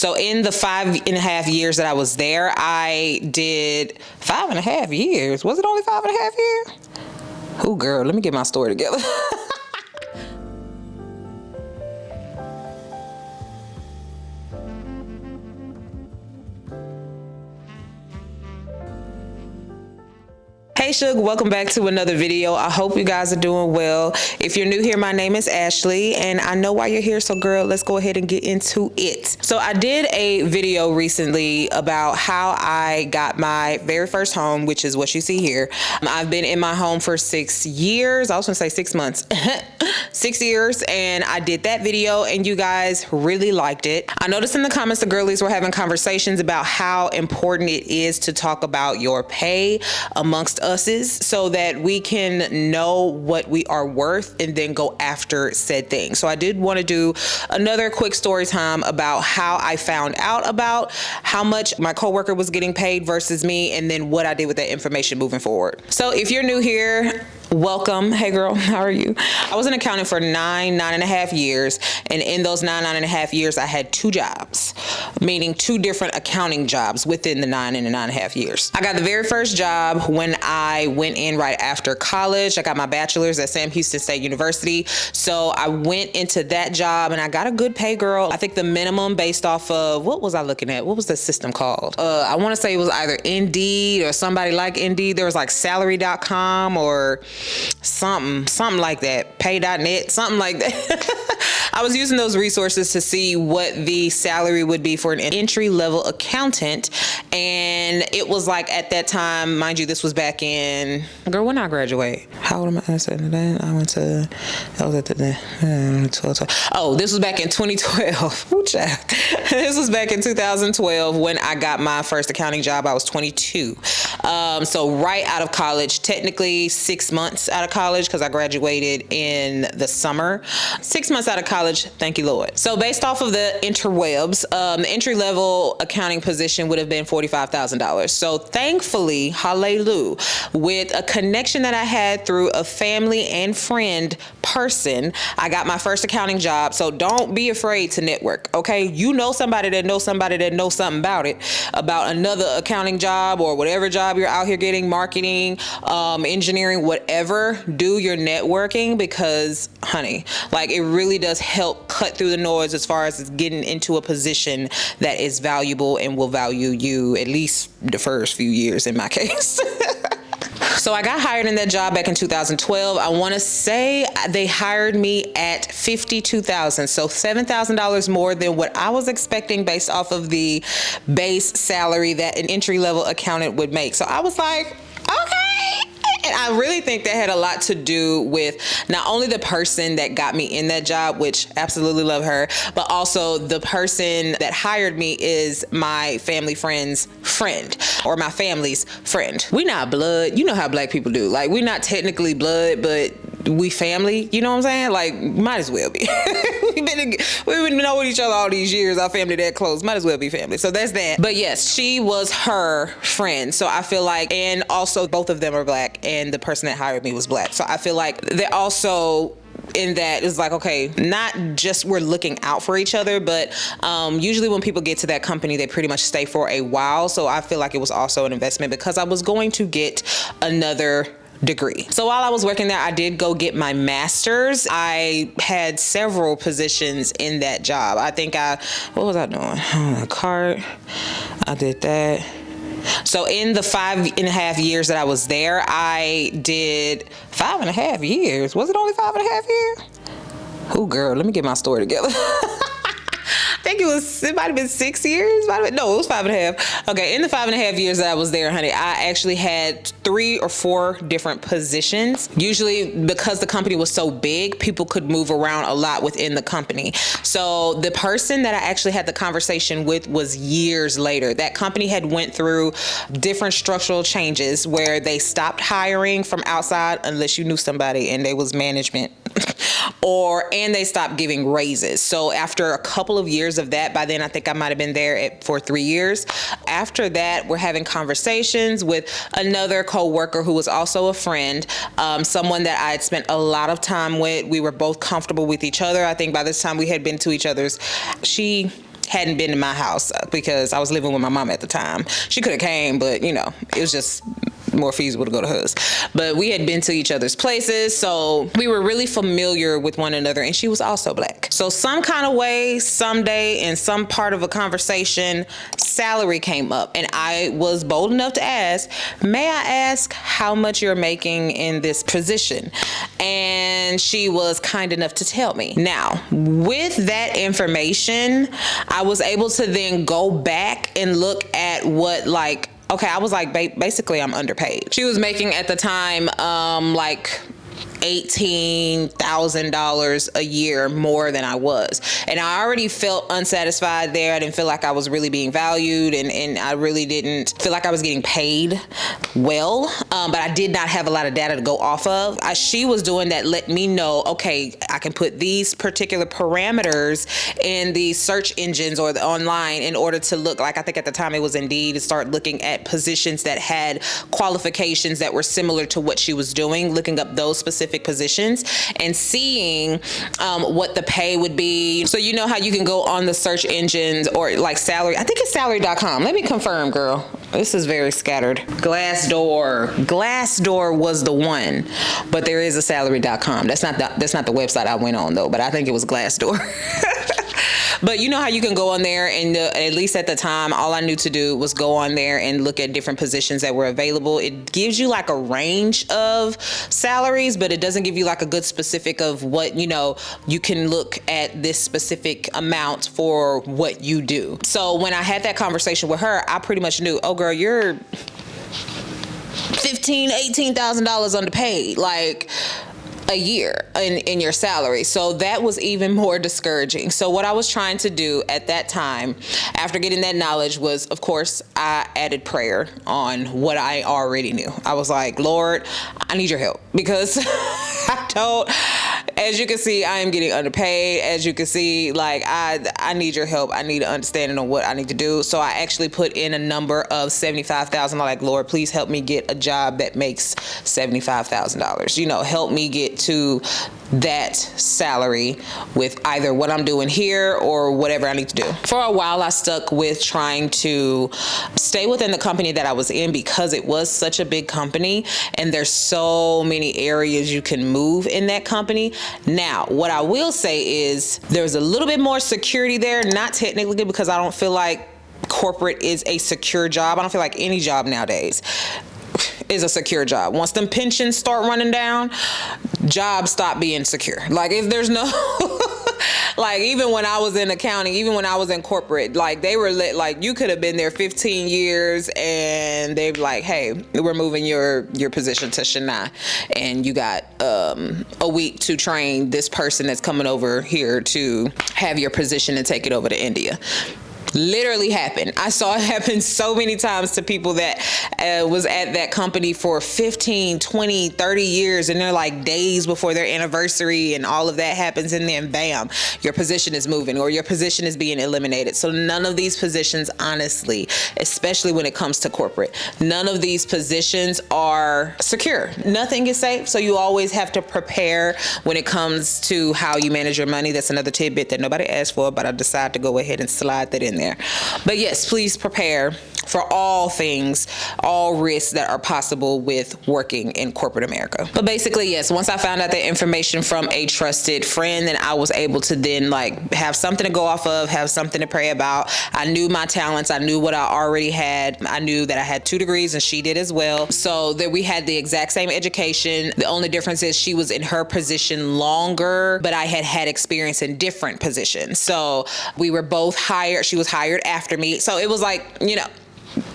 So in the 5.5 years that I was there, I did 5.5 years. Was it only 5.5 years? Oh, girl, let me get my story together. Hey Shugg, welcome back to another video. I hope you guys are doing well. If you're new here, my name is Ashley and I know why you're here, so girl, let's go ahead and get into it. So I did a video recently about how I got my very first home, which is what you see here. I've been in my home for 6 years. I was gonna say 6 months. 6 years, and I did that video and you guys really liked it. I noticed in the comments the girlies were having conversations about how important it is to talk about your pay amongst us's so that we can know what we are worth and then go after said thing. So I did want to do another quick story time about how I found out about how much my coworker was getting paid versus me, and then what I did with that information moving forward. So if you're new here, welcome. Hey girl, how are you? I was in accounting for 9.5 years. And in those 9.5 years, I had 2 jobs, meaning 2 different accounting jobs within the 9.5 years. I got the very first job when I went in right after college. I got my bachelor's at Sam Houston State University. So I went into that job and I got a good pay, girl. I think the minimum based off of, what was I looking at? What was the system called? I want to say it was either Indeed or somebody like Indeed. There was like Salary.com or something like that, pay.net, something like that. I was using those resources to see what the salary would be for an entry-level accountant, and it was like at that time, mind you, this was back in, girl, when I graduate, how old am I? I went to, I was at the 12. Oh, this was back in 2012. Ooh, child. This was back in 2012 when I got my first accounting job. I was 22. So right out of college, technically 6 months out of college, because I graduated in the summer. 6 months out of college, thank you, Lord. So based off of the interwebs, the entry-level accounting position would have been $45,000. So thankfully, hallelujah, with a connection that I had through a family and friend person, I got my first accounting job. So don't be afraid to network, okay? You know somebody that knows somebody that knows something about it, about another accounting job or whatever job you're out here getting, marketing, engineering, whatever. Do your networking, because honey, like, it really does help cut through the noise as far as getting into a position that is valuable and will value you at least the first few years in my case. So I got hired in that job back in 2012. I want to say they hired me at $52,000, so $7,000 more than what I was expecting based off of the base salary that an entry-level accountant would make. So I was like, okay. And I really think that had a lot to do with not only the person that got me in that job, which absolutely love her, but also the person that hired me is my family friend's friend, or my family's friend. We not blood. You know how black people do. Like, we not technically blood, but we family, you know what I'm saying? Like, might as well be. We've been knowing each other all these years. Our family that close, might as well be family. So that's that. But yes, she was her friend. So I feel like, and also both of them are black, and the person that hired me was black. So I feel like they also, in that, is like, okay, not just we're looking out for each other, but usually when people get to that company, they pretty much stay for a while. So I feel like it was also an investment, because I was going to get another degree. So while I was working there, I did go get my master's. I had several positions in that job. I think what was I doing? Cart. I did that. So in the 5.5 years that I was there, I did 5.5 years. Was it only 5.5 years? Oh, girl, let me get my story together. I think it might have been 6 years. No, it was 5.5. Okay, in the 5.5 years that I was there, honey, I actually had 3 or 4 different positions. Usually, because the company was so big, people could move around a lot within the company. So the person that I actually had the conversation with was years later. That company had went through different structural changes where they stopped hiring from outside unless you knew somebody and they was management. And they stopped giving raises. So after a couple of years of that, by then I think I might have been there for 3 years. After that, we're having conversations with another co-worker who was also a friend, someone that I had spent a lot of time with. We were both comfortable with each other. I think by this time we had been to each other's. She hadn't been in my house because I was living with my mom at the time. She could have came, but you know, it was just more feasible to go to hers. But we had been to each other's places, so we were really familiar with one another, and she was also black. So some kind of way, someday, in some part of a conversation, salary came up, and I was bold enough to ask, may I ask how much you're making in this position? And she was kind enough to tell me. Now, with that information, I was able to then go back and look at what, like, okay, I was like, basically, I'm underpaid. She was making at the time, like $18,000 a year more than I was. And I already felt unsatisfied there. I didn't feel like I was really being valued, and I really didn't feel like I was getting paid well. But I did not have a lot of data to go off of. She was doing that, let me know, okay, I can put these particular parameters in the search engines or the online in order to look, like I think at the time it was Indeed, to start looking at positions that had qualifications that were similar to what she was doing, looking up those specific positions and seeing what the pay would be. So you know how you can go on the search engines or like salary, I think it's salary.com. Let me confirm, girl. This is very scattered. Glassdoor was the one, but there is a salary.com. That's not the website I went on though, but I think it was Glassdoor. But you know how you can go on there and at least at the time, all I knew to do was go on there and look at different positions that were available. It gives you like a range of salaries, but it doesn't give you like a good specific of what, you know, you can look at this specific amount for what you do. So when I had that conversation with her, I pretty much knew, oh girl, you're $18,000 underpaid. Like, a year in your salary. So that was even more discouraging. So what I was trying to do at that time, after getting that knowledge, was, of course, I added prayer on what I already knew. I was like, Lord, I need your help, because as you can see, I am getting underpaid. As you can see, like I need your help. I need an understanding on what I need to do. So I actually put in a number of $75,000. Like, Lord, please help me get a job that makes $75,000. You know, help me get to that salary with either what I'm doing here or whatever I need to do. For a while, I stuck with trying to stay within the company that I was in because it was such a big company and there's so many areas you can move in that company. Now, what I will say is there's a little bit more security there, not technically because I don't feel like corporate is a secure job. I don't feel like any job nowadays is a secure job. Once them pensions start running down, jobs stop being secure. Like, if there's no like, even when I was in accounting, even when I was in corporate, like, they were like, you could have been there 15 years and they'd be like, hey, we're moving your position to Chennai and you got a week to train this person that's coming over here to have your position and take it over to India. Literally happened. I saw it happen so many times to people that was at that company for 15, 20, 30 years, and they're like days before their anniversary and all of that happens, and then bam, your position is moving or your position is being eliminated. So none of these positions, honestly, especially when it comes to corporate, none of these positions are secure. Nothing is safe, so you always have to prepare when it comes to how you manage your money. That's another tidbit that nobody asked for, but I decided to go ahead and slide that in there. But yes, please prepare for all things, all risks that are possible with working in corporate America. But basically, yes, once I found out that information from a trusted friend, then I was able to then like have something to go off of, have something to pray about. I knew my talents. I knew what I already had. I knew that I had 2 degrees and she did as well. So that we had the exact same education. The only difference is she was in her position longer, but I had had experience in different positions. So we were both hired. She was hired after me. So it was like, you know,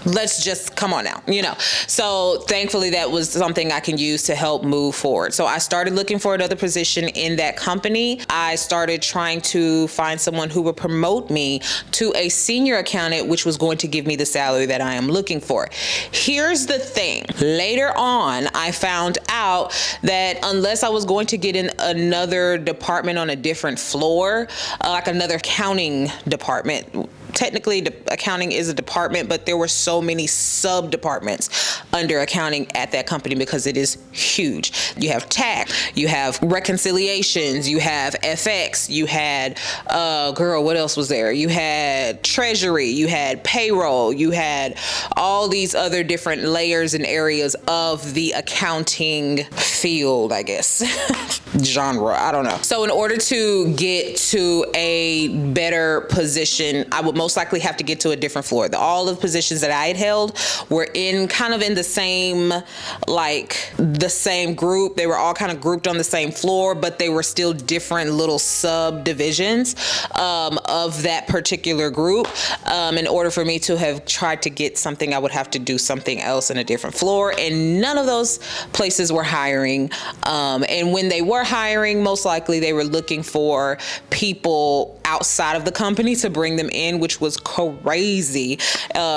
let's just come on now, you know. So thankfully that was something I can use to help move forward. So I started looking for another position in that company. I started trying to find someone who would promote me to a senior accountant, which was going to give me the salary that I am looking for. Here's the thing. Later on, I found out that unless I was going to get in another department on a different floor, like another accounting department, technically accounting is a department, but there were so many sub departments under accounting at that company because it is huge. You have tax, you have reconciliations, you have FX, you had what else was there? You had treasury, you had payroll, you had all these other different layers and areas of the accounting field, I guess. Genre, I don't know. So in order to get to a better position, I would most likely have to get to a different floor. All of the positions that I had held were in kind of in the same group. They were all kind of grouped on the same floor, but they were still different little subdivisions of that particular group. In order for me to have tried to get something, I would have to do something else in a different floor, and none of those places were hiring. And when they were hiring, most likely they were looking for people outside of the company to bring them in, which was crazy.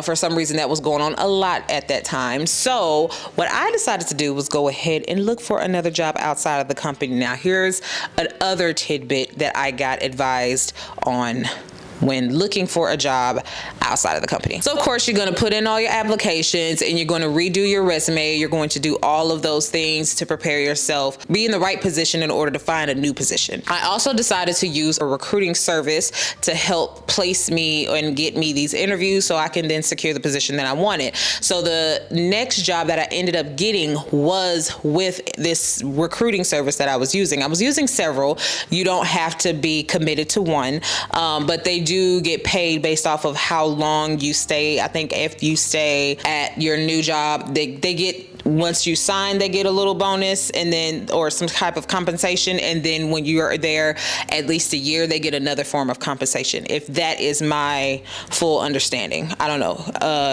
For some reason, that was going on a lot at that time. So what I decided to do was go ahead and look for another job outside of the company. Now, here's another tidbit that I got advised on when looking for a job outside of the company. So of course, you're going to put in all your applications and you're going to redo your resume. You're going to do all of those things to prepare yourself, be in the right position in order to find a new position. I also decided to use a recruiting service to help place me and get me these interviews so I can then secure the position that I wanted. So the next job that I ended up getting was with this recruiting service that I was using. I was using several. You don't have to be committed to one, but they do get paid based off of how long you stay. I think if you stay at your new job, they get, once you sign, they get a little bonus and then, or some type of compensation. And then when you are there at least a year, they get another form of compensation. If that is my full understanding, I don't know.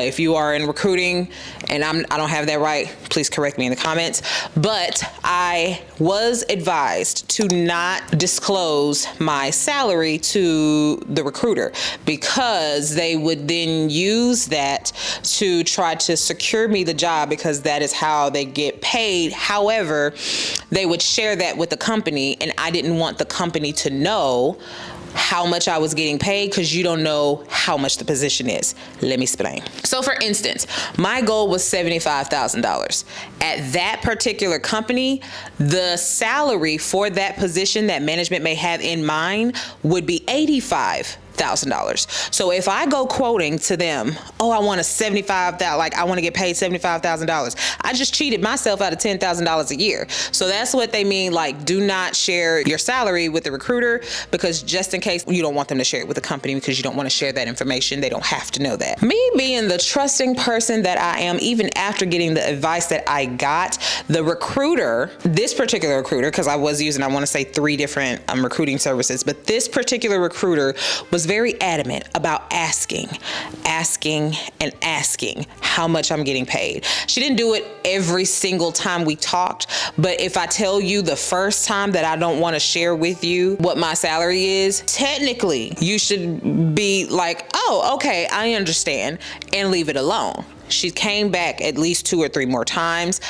If you are in recruiting and I don't have that right, please correct me in the comments. But I was advised to not disclose my salary to the recruiter because they would then use that to try to secure me the job, because that is how they get paid. However, they would share that with the company, and I didn't want the company to know how much I was getting paid, because you don't know how much the position is. Let me explain. So for instance, my goal was $75,000. At that particular company, the salary for that position that management may have in mind would be $85,000. So if I go quoting to them, oh, I want I want to get paid $75,000. I just cheated myself out of $10,000 a year. So that's what they mean. Like, do not share your salary with the recruiter, because just in case, you don't want them to share it with the company, because you don't want to share that information. They don't have to know that. Me being the trusting person that I am, even after getting the advice that I got, the recruiter, this particular recruiter, because I was using, I want to say 3 different recruiting services, but this particular recruiter was very adamant about asking how much I'm getting paid. She didn't do it every single time we talked, but if I tell you the first time that I don't want to share with you what my salary is, technically you should be like, oh, okay, I understand, and leave it alone. She came back at least 2 or 3 more times.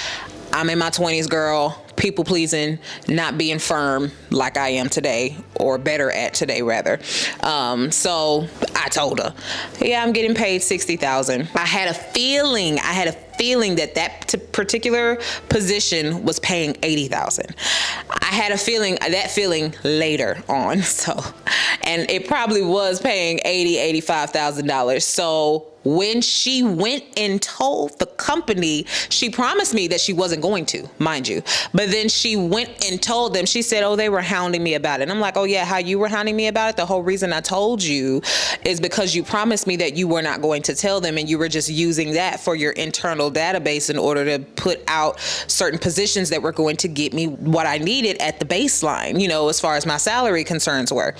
I'm in my 20s, girl. People pleasing, not being firm like I am today, or better at today rather. So I told her, yeah, I'm getting paid $60,000. I had a feeling that particular position was paying $80,000. I had a feeling, that feeling later on. So, and it probably was paying $85,000. So when she went and told the company, she promised me that she wasn't going to, mind you. But then she went and told them, she said, oh, they were hounding me about it. And I'm like, oh yeah, how you were hounding me about it? The whole reason I told you is because you promised me that you were not going to tell them, and you were just using that for your internal database in order to put out certain positions that were going to get me what I needed at the baseline, you know, as far as my salary concerns were.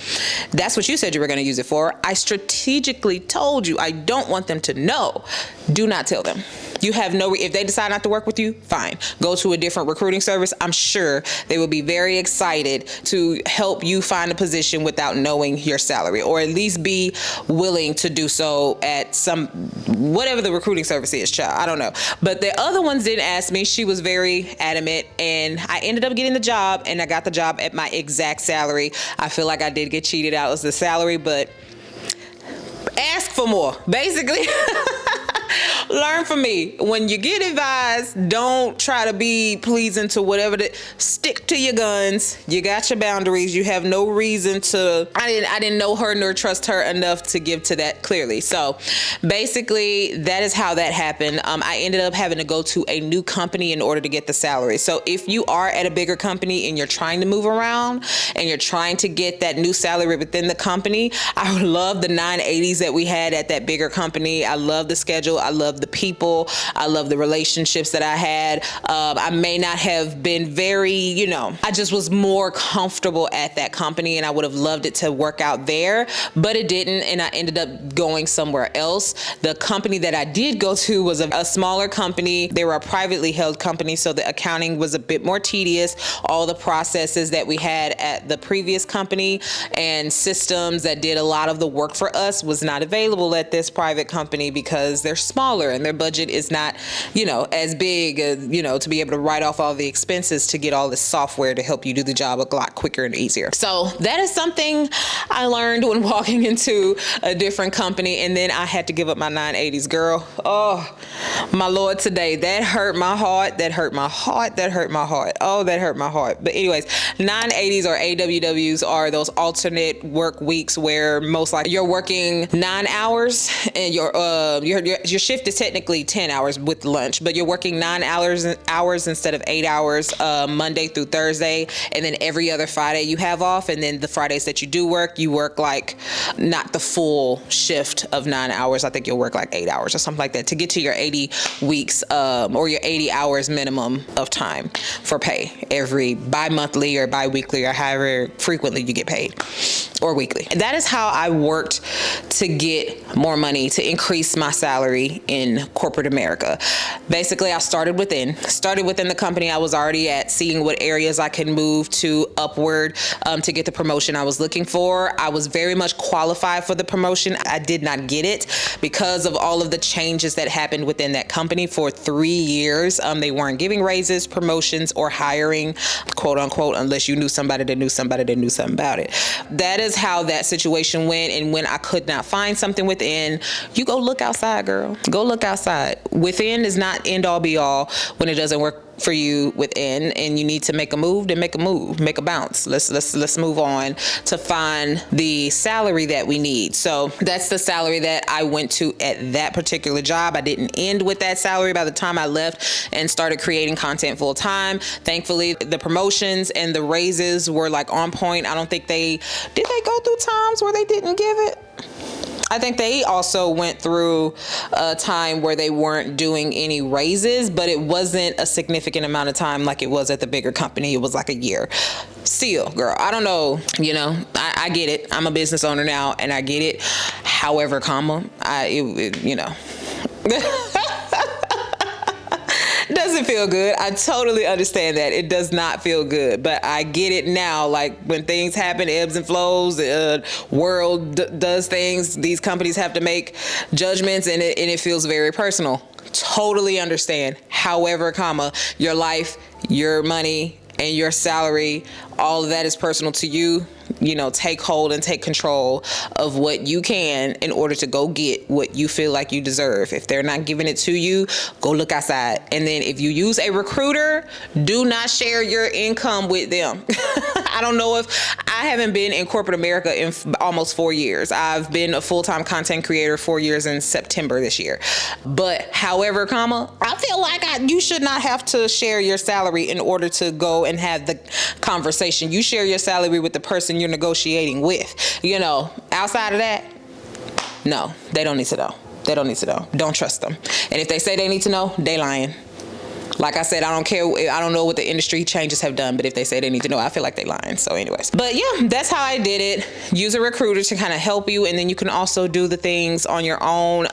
That's what you said you were going to use it for. I strategically told you I don't want them to know. Do not tell them. You have no, if they decide not to work with you, fine. Go to a different recruiting service. I'm sure they will be very excited to help you find a position without knowing your salary, or at least be willing to do so at some, whatever the recruiting service is, child. I don't know. But the other ones didn't ask me. She was very adamant, and I ended up getting the job, and I got the job at my exact salary. I feel like I did get cheated out as the salary, but ask for more, basically. Learn from me. When you get advised, don't try to be pleasing to whatever. Stick to your guns. You got your boundaries. You have no reason to. I didn't know her nor trust her enough to give to that clearly. So basically, that is how that happened. I ended up having to go to a new company in order to get the salary. So if you are at a bigger company and you're trying to move around and you're trying to get that new salary within the company, I love the 980s that we had at that bigger company. I love the schedule. I love the people. I love the relationships that I had. I may not have been very, I just was more comfortable at that company, and I would have loved it to work out there, but it didn't, and I ended up going somewhere else. The company that I did go to was a smaller company. They were a privately held company, so the accounting was a bit more tedious. All the processes that we had at the previous company and systems that did a lot of the work for us was not available at this private company because they're smaller and their budget is not, as big, to be able to write off all the expenses to get all this software to help you do the job a lot quicker and easier. So that is something I learned when walking into a different company, and then I had to give up my 980s, girl. Oh, my Lord, today. That hurt my heart. That hurt my heart. That hurt my heart. Oh, that hurt my heart. But anyways, 980s or AWWs are those alternate work weeks where most likely you're working 9 hours and your shift is technically 10 hours with lunch, but you're working 9 hours instead of 8 hours Monday through Thursday, and then every other Friday you have off, and then the Fridays that you work like not the full shift of 9 hours. I think you'll work like 8 hours or something like that to get to your 80 weeks or your 80 hours minimum of time for pay every bi-monthly or bi-weekly or however frequently you get paid, or weekly. That is how I worked to get more money, to increase my salary in corporate America. Basically, I started within the company I was already at, seeing what areas I could move to upward to get the promotion I was looking for. I was very much qualified for the promotion. I did not get it because of all of the changes that happened within that company for 3 years. They weren't giving raises, promotions, or hiring, quote unquote, unless you knew somebody that knew somebody that knew something about it. That is how that situation went. And when I could not find something within, you go look outside, girl. Go look outside. Within is not end all be all when it doesn't work for you within, and you need to make a move, then make a move, make a bounce. Let's move on to find the salary that we need. So that's the salary that I went to at that particular job. I didn't end with that salary by the time I left and started creating content full time. Thankfully, the promotions and the raises were like on point. I don't think did they go through times where they didn't give it? I think they also went through a time where they weren't doing any raises, but it wasn't a significant amount of time like it was at the bigger company. It was like a year. Still, girl, I don't know, I get it. I'm a business owner now and I get it. However, doesn't feel good. I totally understand that. It does not feel good, but I get it now. Like when things happen, ebbs and flows, the world does things. These companies have to make judgments, and it feels very personal. Totally understand. However, your life, your money, and your salary, all of that is personal to you. Take hold and take control of what you can in order to go get what you feel like you deserve. If they're not giving it to you, go look outside. And then if you use a recruiter, do not share your income with them. I don't know if I haven't been in corporate America in almost 4 years. I've been a full-time content creator 4 years in September this year. But however, I feel like you should not have to share your salary in order to go and have the conversation. You share your salary with the person you're negotiating with. Outside of that, no, they don't need to know. They don't need to know. Don't trust them. And if they say they need to know, they lying. Like I said, I don't care. I don't know what the industry changes have done, but if they say they need to know, I feel like they lying. So anyways, but yeah, that's how I did it. Use a recruiter to kind of help you. And then you can also do the things on your own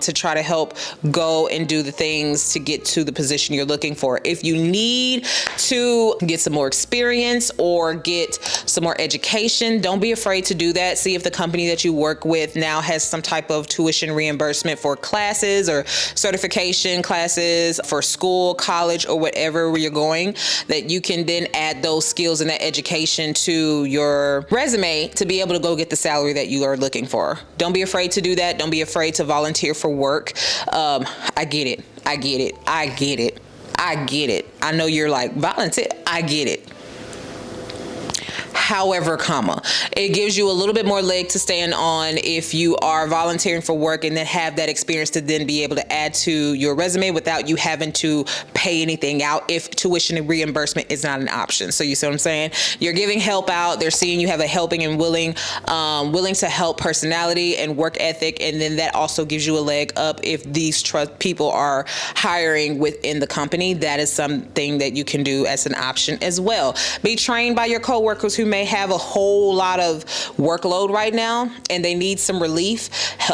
to try to help go and do the things to get to the position you're looking for. If you need to get some more experience or get some more education, don't be afraid to do that. See if the company that you work with now has some type of tuition reimbursement for classes or certification classes for school, college or whatever where you're going, that you can then add those skills and that education to your resume to be able to go get the salary that you are looking for. Don't be afraid to do that. Don't be afraid to volunteer for work. I get it. I get it. I get it. I get it. I know you're like, volunteer. I get it. However, it gives you a little bit more leg to stand on if you are volunteering for work and then have that experience to then be able to add to your resume without you having to pay anything out if tuition and reimbursement is not an option. So you see what I'm saying? You're giving help out. They're seeing you have a helping and willing to help personality and work ethic. And then that also gives you a leg up if these people are hiring within the company. That is something that you can do as an option as well. Be trained by your coworkers who may have a whole lot of workload right now and they need some relief.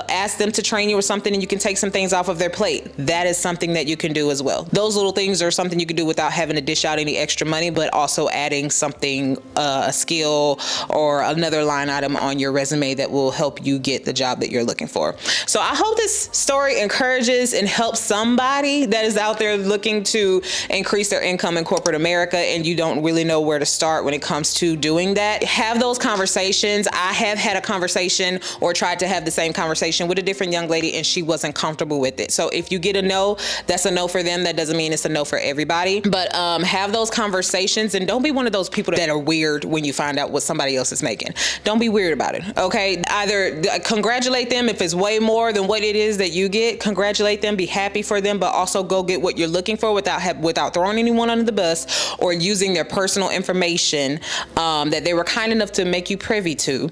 Ask them to train you or something, and you can take some things off of their plate. That is something that you can do as well. Those little things are something you can do without having to dish out any extra money, but also adding something, a skill or another line item on your resume that will help you get the job that you're looking for. So I hope this story encourages and helps somebody that is out there looking to increase their income in corporate America and you don't really know where to start when it comes to doing that. Have those conversations. I have had a conversation or tried to have the same conversation with a different young lady and she wasn't comfortable with it. So if you get a no, that's a no for them. That doesn't mean it's a no for everybody. But have those conversations and don't be one of those people that are weird when you find out what somebody else is making. Don't be weird about it. Okay. Either congratulate them if it's way more than what it is that you get. Congratulate them, be happy for them, but also go get what you're looking for without throwing anyone under the bus or using their personal information that they were kind enough to make you privy to,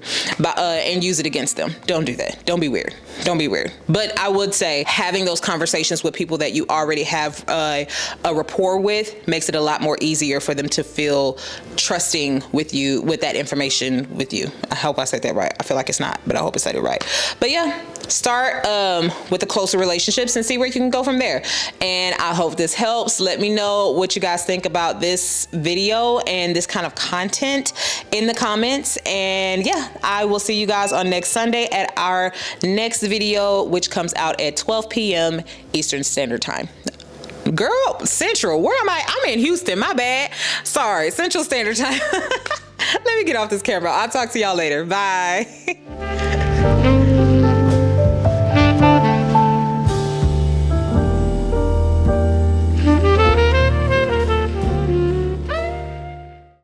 and use it against them. Don't do that. Don't be weird. Don't be weird. But I would say having those conversations with people that you already have a rapport with makes it a lot more easier for them to feel trusting with you, with that information with you. I hope I said that right. I feel like it's not, but I hope I said it right. But yeah, start with the closer relationships and see where you can go from there. And I hope this helps. Let me know what you guys think about this video and this kind of content in the comments. And yeah, I will see you guys on next Sunday at our next video, which comes out at 12 p.m. Eastern Standard Time. Girl, Central, where am I? I'm in Houston, my bad. Sorry, Central Standard Time. Let me get off this camera. I'll talk to y'all later. Bye.